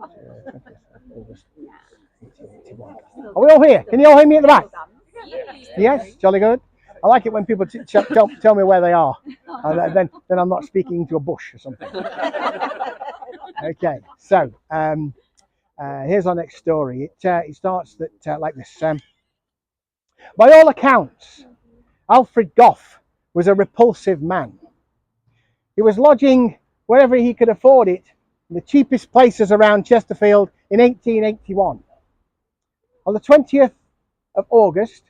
August 1881. Are we all here? Can you all hear me at the back? Yes, jolly good. I like it when people tell me where they are. Then I'm not speaking to a bush or something. Okay, so here's our next story. It starts like this. By all accounts, Alfred Gough was a repulsive man. He was lodging wherever he could afford it, in the cheapest places around Chesterfield in 1881. On the 20th of August,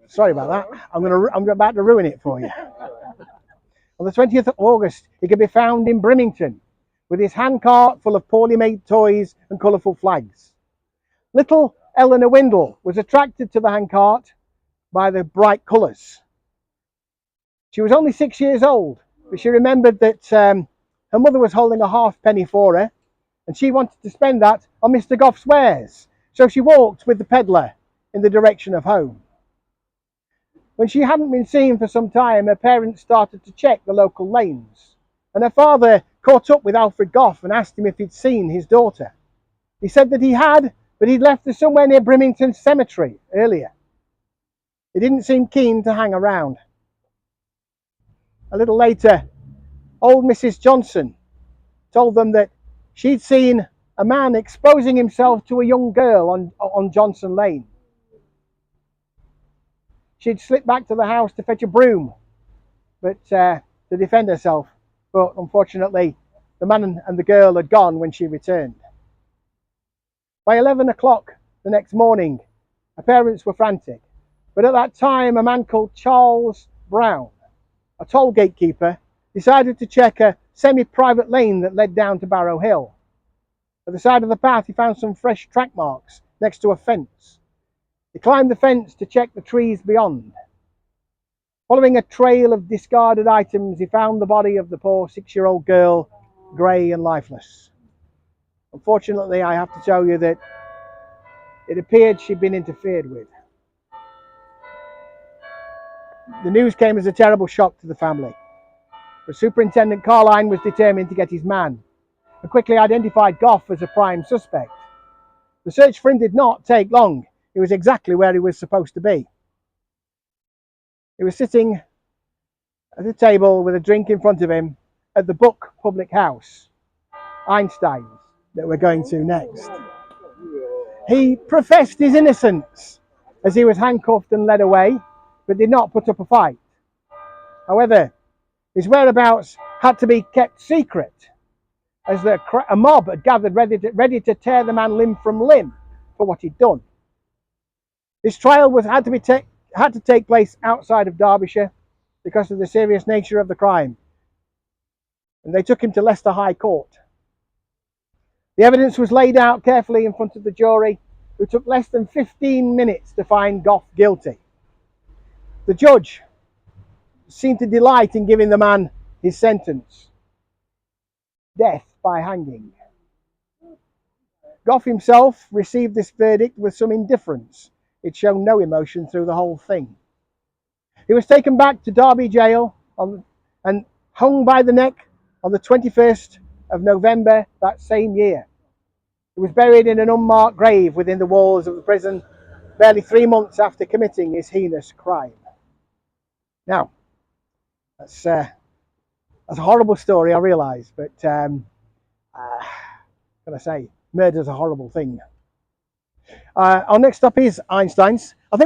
sorry about that, I'm about to ruin it for you. On the 20th of August, he could be found in Brimington with his handcart full of poorly made toys and colourful flags. Little Eleanor Windle was attracted to the handcart by the bright colours. She was only 6 years old, but she remembered that her mother was holding a halfpenny for her, and she wanted to spend that on Mr. Gough's wares. So she walked with the pedlar in the direction of home. When she hadn't been seen for some time, her parents started to check the local lanes, and her father caught up with Alfred Gough and asked him if he'd seen his daughter. He said that he had, but he'd left her somewhere near Brimington Cemetery earlier. He didn't seem keen to hang around. A little later, old Mrs. Johnson told them that she'd seen a man exposing himself to a young girl on Johnson Lane. She'd slipped back to the house to fetch a broom, but to defend herself. But unfortunately, the man and the girl had gone when she returned. By 11 o'clock the next morning, her parents were frantic. But at that time, a man called Charles Brown, a toll gatekeeper, decided to check a semi-private lane that led down to Barrow Hill. At the side of the path, he found some fresh track marks next to a fence. He climbed the fence to check the trees beyond. Following a trail of discarded items, he found the body of the poor 6-year-old girl, grey and lifeless. Unfortunately, I have to tell you that it appeared she'd been interfered with. The news came as a terrible shock to the family, but Superintendent Carline was determined to get his man and quickly identified Gough as a prime suspect. The search for him did not take long. He was exactly where he was supposed to be. He was sitting at a table with a drink in front of him at the Book Public House, Einstein's, that we're going to next. He professed his innocence as he was handcuffed and led away, but did not put up a fight. However, his whereabouts had to be kept secret, as a mob had gathered ready to tear the man limb from limb for what he'd done. His trial had to take place outside of Derbyshire because of the serious nature of the crime, and they took him to Leicester High Court. The evidence was laid out carefully in front of the jury, who took less than 15 minutes to find Gough guilty. The judge seemed to delight in giving the man his sentence: death by hanging. Gough himself received this verdict with some indifference. He'd shown no emotion through the whole thing. He was taken back to Derby jail and hung by the neck on the 21st of November that same year. He was buried in an unmarked grave within the walls of the prison barely 3 months after committing his heinous crime. Now, that's a horrible story, I realise, but can I say, murder's a horrible thing. Our next stop is Einstein's. I think